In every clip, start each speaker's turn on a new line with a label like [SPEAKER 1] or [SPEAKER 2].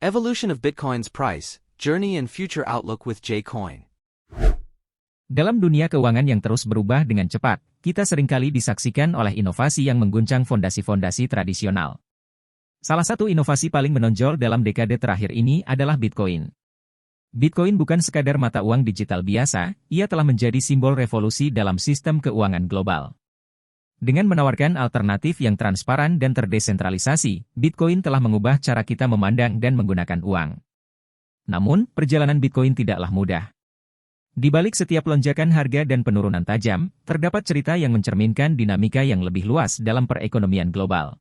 [SPEAKER 1] Evolution of Bitcoin's price, journey and future outlook with J-Coin.
[SPEAKER 2] Dalam dunia keuangan yang terus berubah dengan cepat, kita seringkali disaksikan oleh inovasi yang mengguncang fondasi-fondasi tradisional. Salah satu inovasi paling menonjol dalam dekade terakhir ini adalah Bitcoin. Bitcoin bukan sekadar mata uang digital biasa, ia telah menjadi simbol revolusi dalam sistem keuangan global. Dengan menawarkan alternatif yang transparan dan terdesentralisasi, Bitcoin telah mengubah cara kita memandang dan menggunakan uang. Namun, perjalanan Bitcoin tidaklah mudah. Di balik setiap lonjakan harga dan penurunan tajam, terdapat cerita yang mencerminkan dinamika yang lebih luas dalam perekonomian global.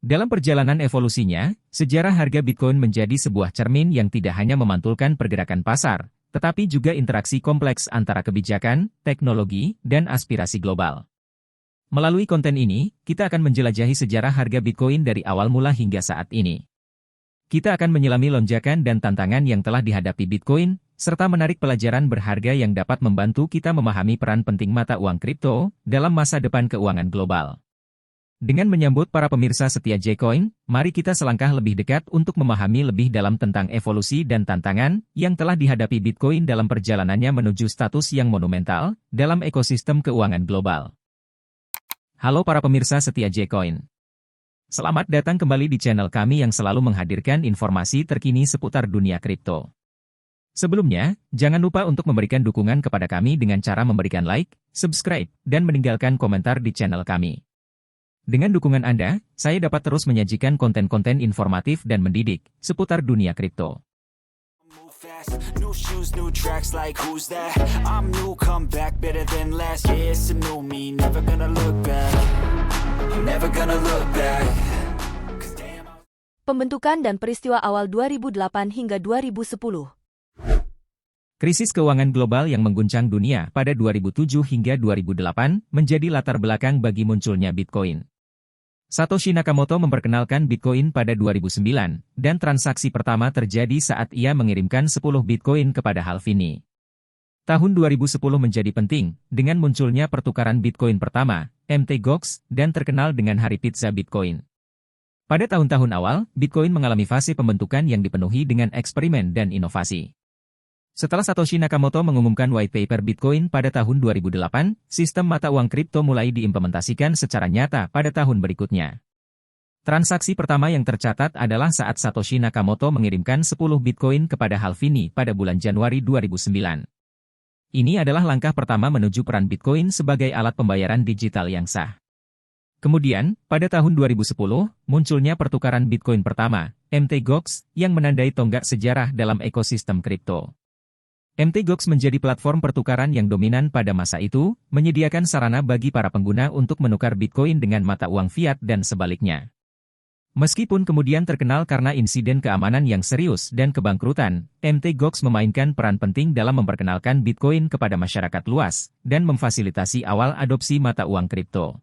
[SPEAKER 2] Dalam perjalanan evolusinya, sejarah harga Bitcoin menjadi sebuah cermin yang tidak hanya memantulkan pergerakan pasar, tetapi juga interaksi kompleks antara kebijakan, teknologi, dan aspirasi global. Melalui konten ini, kita akan menjelajahi sejarah harga Bitcoin dari awal mula hingga saat ini. Kita akan menyelami lonjakan dan tantangan yang telah dihadapi Bitcoin, serta menarik pelajaran berharga yang dapat membantu kita memahami peran penting mata uang kripto dalam masa depan keuangan global. Dengan menyambut para pemirsa setia J-Coin, mari kita selangkah lebih dekat untuk memahami lebih dalam tentang evolusi dan tantangan yang telah dihadapi Bitcoin dalam perjalanannya menuju status yang monumental dalam ekosistem keuangan global. Halo para pemirsa setia J-Coin. Selamat datang kembali di channel kami yang selalu menghadirkan informasi terkini seputar dunia kripto. Sebelumnya, jangan lupa untuk memberikan dukungan kepada kami dengan cara memberikan like, subscribe, dan meninggalkan komentar di channel kami. Dengan dukungan Anda, saya dapat terus menyajikan konten-konten informatif dan mendidik seputar dunia kripto.
[SPEAKER 3] New shoes, new tracks like who's that? I'm new, come back better than last. Yeah, it's a new me, never gonna look back. I'm never gonna look back.
[SPEAKER 4] Pembentukan dan peristiwa awal 2008 hingga 2010.
[SPEAKER 2] Krisis keuangan global yang mengguncang dunia pada 2007 hingga 2008 menjadi latar belakang bagi munculnya Bitcoin. Satoshi Nakamoto memperkenalkan Bitcoin pada 2009, dan transaksi pertama terjadi saat ia mengirimkan 10 Bitcoin kepada Hal Finney. Tahun 2010 menjadi penting, dengan munculnya pertukaran Bitcoin pertama, Mt. Gox, dan terkenal dengan Hari Pizza Bitcoin. Pada tahun-tahun awal, Bitcoin mengalami fase pembentukan yang dipenuhi dengan eksperimen dan inovasi. Setelah Satoshi Nakamoto mengumumkan white paper Bitcoin pada tahun 2008, sistem mata uang kripto mulai diimplementasikan secara nyata pada tahun berikutnya. Transaksi pertama yang tercatat adalah saat Satoshi Nakamoto mengirimkan 10 Bitcoin kepada Hal Finney pada bulan Januari 2009. Ini adalah langkah pertama menuju peran Bitcoin sebagai alat pembayaran digital yang sah. Kemudian, pada tahun 2010, munculnya pertukaran Bitcoin pertama, Mt. Gox, yang menandai tonggak sejarah dalam ekosistem kripto. Mt. Gox menjadi platform pertukaran yang dominan pada masa itu, menyediakan sarana bagi para pengguna untuk menukar Bitcoin dengan mata uang fiat dan sebaliknya. Meskipun kemudian terkenal karena insiden keamanan yang serius dan kebangkrutan, Mt. Gox memainkan peran penting dalam memperkenalkan Bitcoin kepada masyarakat luas, dan memfasilitasi awal adopsi mata uang kripto.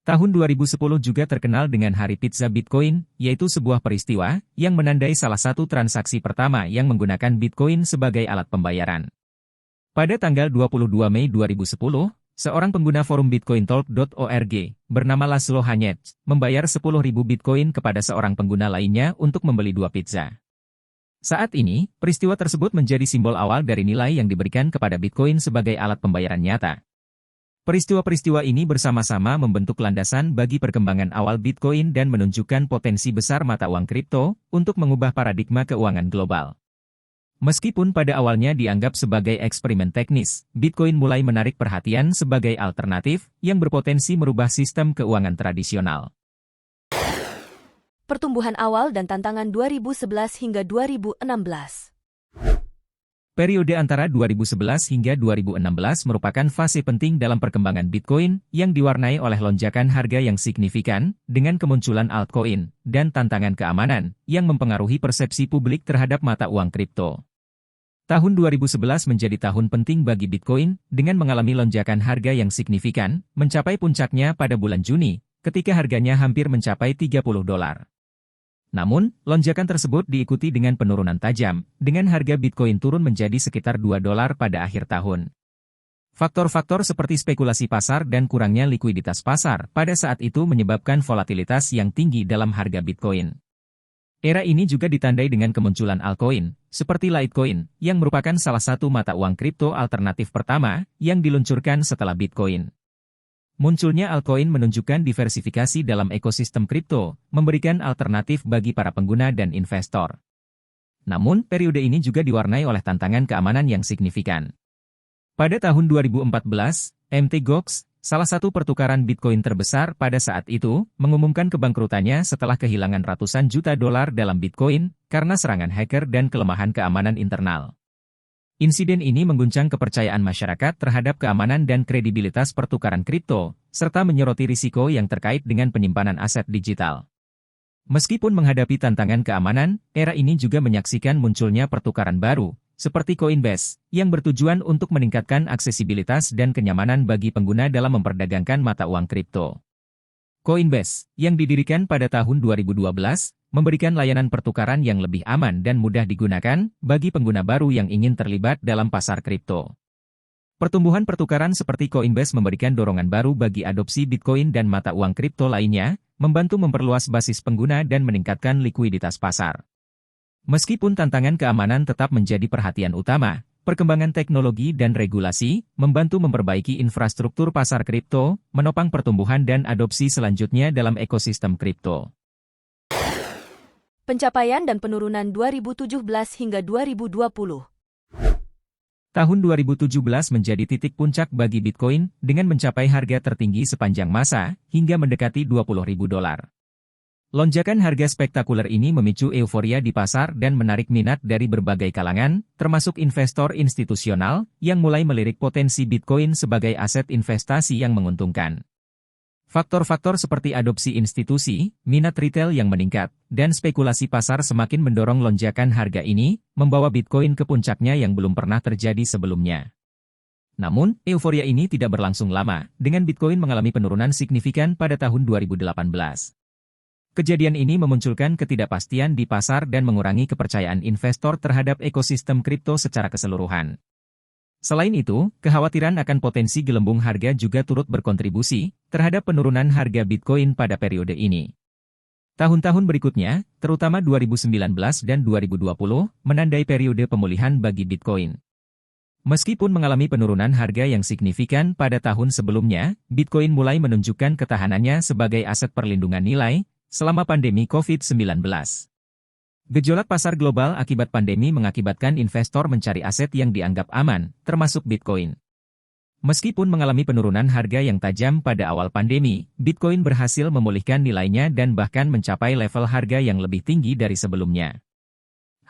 [SPEAKER 2] Tahun 2010 juga terkenal dengan Hari Pizza Bitcoin, yaitu sebuah peristiwa yang menandai salah satu transaksi pertama yang menggunakan Bitcoin sebagai alat pembayaran. Pada tanggal 22 Mei 2010, seorang pengguna forum bitcointalk.org bernama Laszlo Hanyecz membayar 10.000 Bitcoin kepada seorang pengguna lainnya untuk membeli 2 pizza. Saat ini, peristiwa tersebut menjadi simbol awal dari nilai yang diberikan kepada Bitcoin sebagai alat pembayaran nyata. Peristiwa-peristiwa ini bersama-sama membentuk landasan bagi perkembangan awal Bitcoin dan menunjukkan potensi besar mata uang kripto untuk mengubah paradigma keuangan global. Meskipun pada awalnya dianggap sebagai eksperimen teknis, Bitcoin mulai menarik perhatian sebagai alternatif yang berpotensi merubah sistem keuangan tradisional.
[SPEAKER 4] Pertumbuhan awal dan tantangan 2011 hingga 2016.
[SPEAKER 2] Periode antara 2011 hingga 2016 merupakan fase penting dalam perkembangan Bitcoin yang diwarnai oleh lonjakan harga yang signifikan, dengan kemunculan altcoin, dan tantangan keamanan yang mempengaruhi persepsi publik terhadap mata uang kripto. Tahun 2011 menjadi tahun penting bagi Bitcoin, dengan mengalami lonjakan harga yang signifikan, mencapai puncaknya pada bulan Juni, ketika harganya hampir mencapai $30. Namun, lonjakan tersebut diikuti dengan penurunan tajam, dengan harga Bitcoin turun menjadi sekitar $2 pada akhir tahun. Faktor-faktor seperti spekulasi pasar dan kurangnya likuiditas pasar pada saat itu menyebabkan volatilitas yang tinggi dalam harga Bitcoin. Era ini juga ditandai dengan kemunculan altcoin, seperti Litecoin, yang merupakan salah satu mata uang kripto alternatif pertama yang diluncurkan setelah Bitcoin. Munculnya altcoin menunjukkan diversifikasi dalam ekosistem kripto, memberikan alternatif bagi para pengguna dan investor. Namun, periode ini juga diwarnai oleh tantangan keamanan yang signifikan. Pada tahun 2014, Mt. Gox, salah satu pertukaran Bitcoin terbesar pada saat itu, mengumumkan kebangkrutannya setelah kehilangan ratusan juta dolar dalam Bitcoin karena serangan hacker dan kelemahan keamanan internal. Insiden ini mengguncang kepercayaan masyarakat terhadap keamanan dan kredibilitas pertukaran kripto, serta menyoroti risiko yang terkait dengan penyimpanan aset digital. Meskipun menghadapi tantangan keamanan, era ini juga menyaksikan munculnya pertukaran baru, seperti Coinbase, yang bertujuan untuk meningkatkan aksesibilitas dan kenyamanan bagi pengguna dalam memperdagangkan mata uang kripto. Coinbase, yang didirikan pada tahun 2012, memberikan layanan pertukaran yang lebih aman dan mudah digunakan bagi pengguna baru yang ingin terlibat dalam pasar kripto. Pertumbuhan pertukaran seperti Coinbase memberikan dorongan baru bagi adopsi Bitcoin dan mata uang kripto lainnya, membantu memperluas basis pengguna dan meningkatkan likuiditas pasar. Meskipun tantangan keamanan tetap menjadi perhatian utama, perkembangan teknologi dan regulasi membantu memperbaiki infrastruktur pasar kripto, menopang pertumbuhan dan adopsi selanjutnya dalam ekosistem kripto.
[SPEAKER 4] Pencapaian dan penurunan 2017 hingga 2020.
[SPEAKER 2] Tahun 2017 menjadi titik puncak bagi Bitcoin dengan mencapai harga tertinggi sepanjang masa hingga mendekati $20.000. Lonjakan harga spektakuler ini memicu euforia di pasar dan menarik minat dari berbagai kalangan, termasuk investor institusional, yang mulai melirik potensi Bitcoin sebagai aset investasi yang menguntungkan. Faktor-faktor seperti adopsi institusi, minat retail yang meningkat, dan spekulasi pasar semakin mendorong lonjakan harga ini, membawa Bitcoin ke puncaknya yang belum pernah terjadi sebelumnya. Namun, euforia ini tidak berlangsung lama, dengan Bitcoin mengalami penurunan signifikan pada tahun 2018. Kejadian ini memunculkan ketidakpastian di pasar dan mengurangi kepercayaan investor terhadap ekosistem kripto secara keseluruhan. Selain itu, kekhawatiran akan potensi gelembung harga juga turut berkontribusi terhadap penurunan harga Bitcoin pada periode ini. Tahun-tahun berikutnya, terutama 2019 dan 2020, menandai periode pemulihan bagi Bitcoin. Meskipun mengalami penurunan harga yang signifikan pada tahun sebelumnya, Bitcoin mulai menunjukkan ketahanannya sebagai aset perlindungan nilai selama pandemi COVID-19. Gejolak pasar global akibat pandemi mengakibatkan investor mencari aset yang dianggap aman, termasuk Bitcoin. Meskipun mengalami penurunan harga yang tajam pada awal pandemi, Bitcoin berhasil memulihkan nilainya dan bahkan mencapai level harga yang lebih tinggi dari sebelumnya.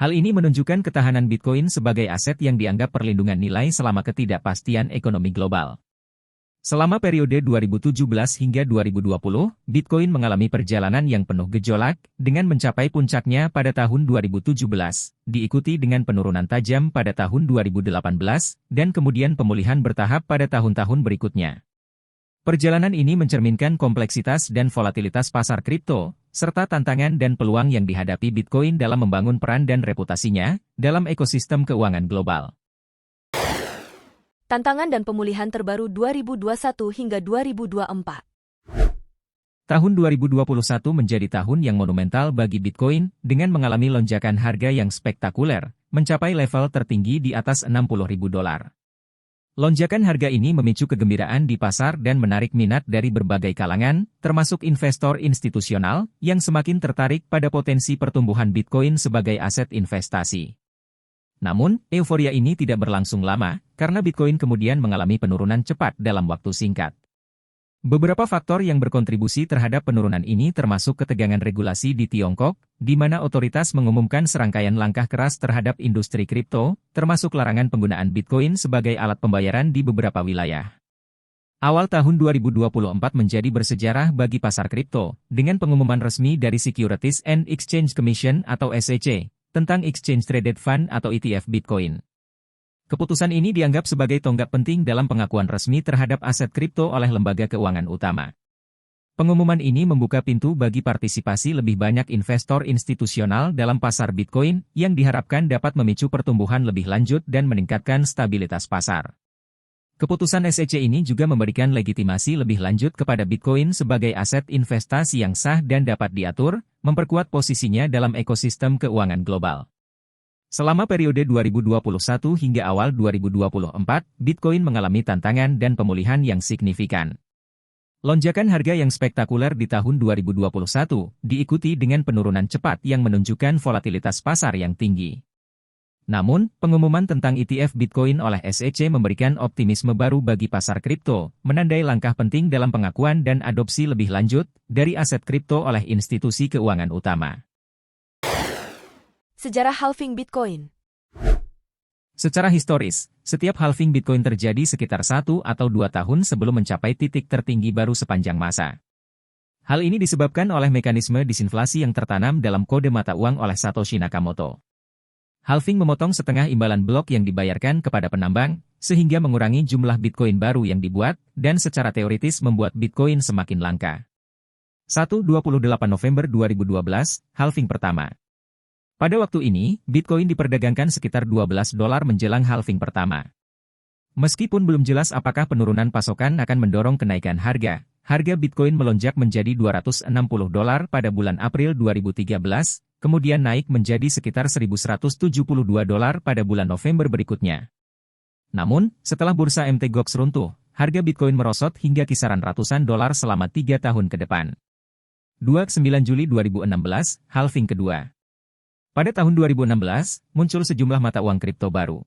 [SPEAKER 2] Hal ini menunjukkan ketahanan Bitcoin sebagai aset yang dianggap perlindungan nilai selama ketidakpastian ekonomi global. Selama periode 2017 hingga 2020, Bitcoin mengalami perjalanan yang penuh gejolak, dengan mencapai puncaknya pada tahun 2017, diikuti dengan penurunan tajam pada tahun 2018, dan kemudian pemulihan bertahap pada tahun-tahun berikutnya. Perjalanan ini mencerminkan kompleksitas dan volatilitas pasar kripto, serta tantangan dan peluang yang dihadapi Bitcoin dalam membangun peran dan reputasinya dalam ekosistem keuangan global.
[SPEAKER 4] Tantangan dan pemulihan terbaru 2021 hingga 2024.
[SPEAKER 2] Tahun 2021 menjadi tahun yang monumental bagi Bitcoin, dengan mengalami lonjakan harga yang spektakuler, mencapai level tertinggi di atas $60.000. Lonjakan harga ini memicu kegembiraan di pasar dan menarik minat dari berbagai kalangan, termasuk investor institusional, yang semakin tertarik pada potensi pertumbuhan Bitcoin sebagai aset investasi. Namun, euforia ini tidak berlangsung lama, karena Bitcoin kemudian mengalami penurunan cepat dalam waktu singkat. Beberapa faktor yang berkontribusi terhadap penurunan ini termasuk ketegangan regulasi di Tiongkok, di mana otoritas mengumumkan serangkaian langkah keras terhadap industri kripto, termasuk larangan penggunaan Bitcoin sebagai alat pembayaran di beberapa wilayah. Awal tahun 2024 menjadi bersejarah bagi pasar kripto, dengan pengumuman resmi dari Securities and Exchange Commission atau SEC, tentang Exchange Traded Fund atau ETF Bitcoin. Keputusan ini dianggap sebagai tonggak penting dalam pengakuan resmi terhadap aset kripto oleh lembaga keuangan utama. Pengumuman ini membuka pintu bagi partisipasi lebih banyak investor institusional dalam pasar Bitcoin, yang diharapkan dapat memicu pertumbuhan lebih lanjut dan meningkatkan stabilitas pasar. Keputusan SEC ini juga memberikan legitimasi lebih lanjut kepada Bitcoin sebagai aset investasi yang sah dan dapat diatur, memperkuat posisinya dalam ekosistem keuangan global. Selama periode 2021 hingga awal 2024, Bitcoin mengalami tantangan dan pemulihan yang signifikan. Lonjakan harga yang spektakuler di tahun 2021 diikuti dengan penurunan cepat yang menunjukkan volatilitas pasar yang tinggi. Namun, pengumuman tentang ETF Bitcoin oleh SEC memberikan optimisme baru bagi pasar kripto, menandai langkah penting dalam pengakuan dan adopsi lebih lanjut dari aset kripto oleh institusi keuangan utama.
[SPEAKER 4] Sejarah halving Bitcoin.
[SPEAKER 2] Secara historis, setiap halving Bitcoin terjadi sekitar 1 atau 2 tahun sebelum mencapai titik tertinggi baru sepanjang masa. Hal ini disebabkan oleh mekanisme disinflasi yang tertanam dalam kode mata uang oleh Satoshi Nakamoto. Halving memotong setengah imbalan blok yang dibayarkan kepada penambang, sehingga mengurangi jumlah Bitcoin baru yang dibuat, dan secara teoritis membuat Bitcoin semakin langka. 28 November 2012, halving pertama. Pada waktu ini, Bitcoin diperdagangkan sekitar $12 menjelang halving pertama. Meskipun belum jelas apakah penurunan pasokan akan mendorong kenaikan harga Bitcoin melonjak menjadi $260 pada bulan April 2013, kemudian naik menjadi sekitar $1.172 pada bulan November berikutnya. Namun, setelah bursa Mt. Gox runtuh, harga Bitcoin merosot hingga kisaran ratusan dolar selama 3 tahun ke depan. 29 Juli 2016, halving kedua. Pada tahun 2016, muncul sejumlah mata uang kripto baru.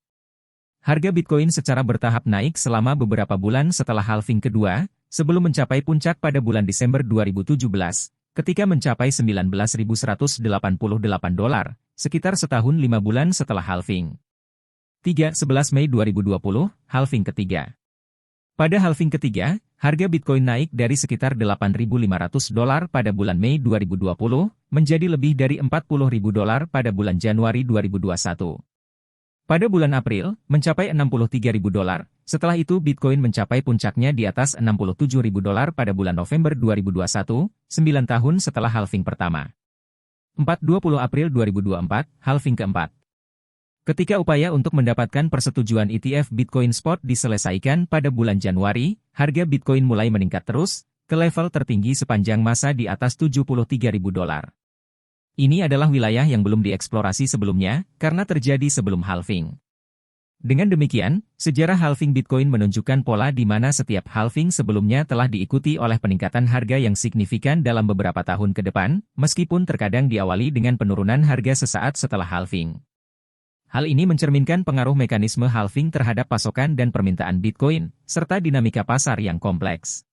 [SPEAKER 2] Harga Bitcoin secara bertahap naik selama beberapa bulan setelah halving kedua, sebelum mencapai puncak pada bulan Desember 2017, ketika mencapai $19.188, sekitar setahun 5 bulan setelah halving. 11 Mei 2020, halving ketiga. Pada halving ketiga, harga Bitcoin naik dari sekitar $8.500 pada bulan Mei 2020, menjadi lebih dari $40.000 pada bulan Januari 2021. Pada bulan April, mencapai $63.000, setelah itu Bitcoin mencapai puncaknya di atas $67.000 pada bulan November 2021, 9 tahun setelah halving pertama. 20 April 2024, halving keempat. Ketika upaya untuk mendapatkan persetujuan ETF Bitcoin Spot diselesaikan pada bulan Januari, harga Bitcoin mulai meningkat terus, ke level tertinggi sepanjang masa di atas $73.000. Ini adalah wilayah yang belum dieksplorasi sebelumnya, karena terjadi sebelum halving. Dengan demikian, sejarah halving Bitcoin menunjukkan pola di mana setiap halving sebelumnya telah diikuti oleh peningkatan harga yang signifikan dalam beberapa tahun ke depan, meskipun terkadang diawali dengan penurunan harga sesaat setelah halving. Hal ini mencerminkan pengaruh mekanisme halving terhadap pasokan dan permintaan Bitcoin, serta dinamika pasar yang kompleks.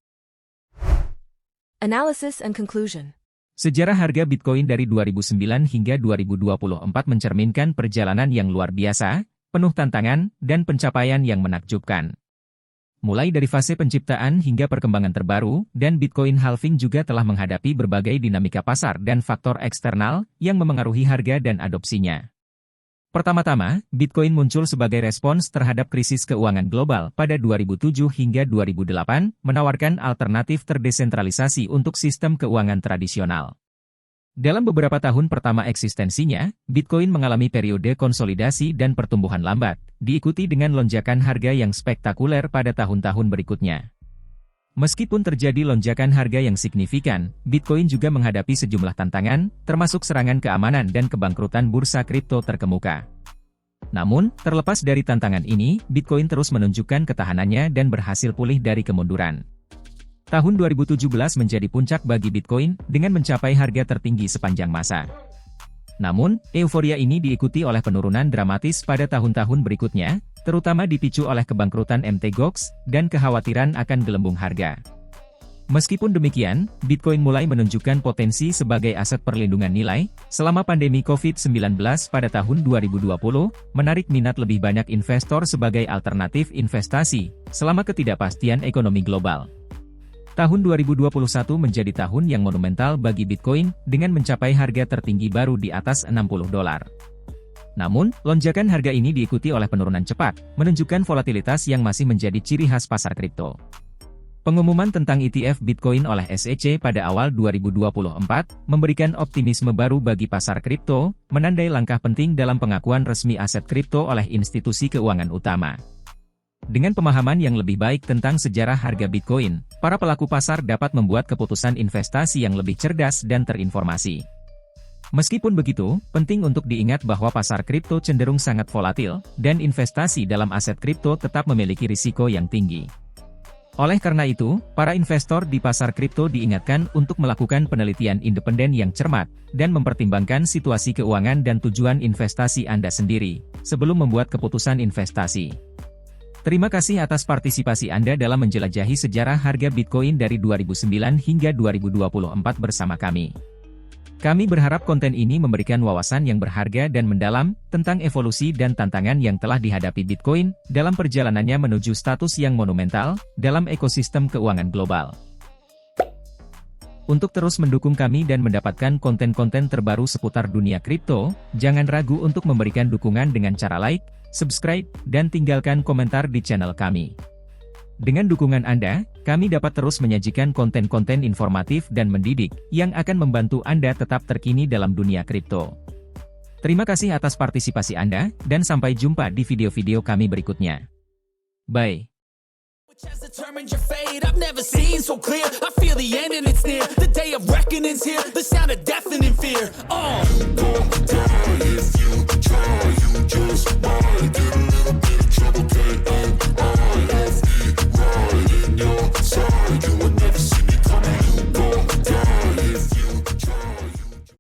[SPEAKER 4] Analysis and conclusion.
[SPEAKER 2] Sejarah harga Bitcoin dari 2009 hingga 2024 mencerminkan perjalanan yang luar biasa, penuh tantangan, dan pencapaian yang menakjubkan. Mulai dari fase penciptaan hingga perkembangan terbaru, dan Bitcoin halving juga telah menghadapi berbagai dinamika pasar dan faktor eksternal yang memengaruhi harga dan adopsinya. Pertama-tama, Bitcoin muncul sebagai respons terhadap krisis keuangan global pada 2007 hingga 2008, menawarkan alternatif terdesentralisasi untuk sistem keuangan tradisional. Dalam beberapa tahun pertama eksistensinya, Bitcoin mengalami periode konsolidasi dan pertumbuhan lambat, diikuti dengan lonjakan harga yang spektakuler pada tahun-tahun berikutnya. Meskipun terjadi lonjakan harga yang signifikan, Bitcoin juga menghadapi sejumlah tantangan, termasuk serangan keamanan dan kebangkrutan bursa kripto terkemuka. Namun, terlepas dari tantangan ini, Bitcoin terus menunjukkan ketahanannya dan berhasil pulih dari kemunduran. Tahun 2017 menjadi puncak bagi Bitcoin dengan mencapai harga tertinggi sepanjang masa. Namun, euforia ini diikuti oleh penurunan dramatis pada tahun-tahun berikutnya, terutama dipicu oleh kebangkrutan Mt. Gox dan kekhawatiran akan gelembung harga. Meskipun demikian, Bitcoin mulai menunjukkan potensi sebagai aset perlindungan nilai, selama pandemi COVID-19 pada tahun 2020, menarik minat lebih banyak investor sebagai alternatif investasi, selama ketidakpastian ekonomi global. Tahun 2021 menjadi tahun yang monumental bagi Bitcoin, dengan mencapai harga tertinggi baru di atas $60. Namun, lonjakan harga ini diikuti oleh penurunan cepat, menunjukkan volatilitas yang masih menjadi ciri khas pasar kripto. Pengumuman tentang ETF Bitcoin oleh SEC pada awal 2024, memberikan optimisme baru bagi pasar kripto, menandai langkah penting dalam pengakuan resmi aset kripto oleh institusi keuangan utama. Dengan pemahaman yang lebih baik tentang sejarah harga Bitcoin, para pelaku pasar dapat membuat keputusan investasi yang lebih cerdas dan terinformasi. Meskipun begitu, penting untuk diingat bahwa pasar kripto cenderung sangat volatil, dan investasi dalam aset kripto tetap memiliki risiko yang tinggi. Oleh karena itu, para investor di pasar kripto diingatkan untuk melakukan penelitian independen yang cermat, dan mempertimbangkan situasi keuangan dan tujuan investasi Anda sendiri, sebelum membuat keputusan investasi. Terima kasih atas partisipasi Anda dalam menjelajahi sejarah harga Bitcoin dari 2009 hingga 2024 bersama kami. Kami berharap konten ini memberikan wawasan yang berharga dan mendalam tentang evolusi dan tantangan yang telah dihadapi Bitcoin dalam perjalanannya menuju status yang monumental dalam ekosistem keuangan global. Untuk terus mendukung kami dan mendapatkan konten-konten terbaru seputar dunia kripto, jangan ragu untuk memberikan dukungan dengan cara like, subscribe, dan tinggalkan komentar di channel kami. Dengan dukungan Anda, kami dapat terus menyajikan konten-konten informatif dan mendidik, yang akan membantu Anda tetap terkini dalam dunia kripto. Terima kasih atas partisipasi Anda, dan sampai jumpa di video-video kami berikutnya. Bye.
[SPEAKER 3] Has determined your fate. I've never seen so clear. I feel the end and it's near. The day of reckoning's here. The sound of deafening fear.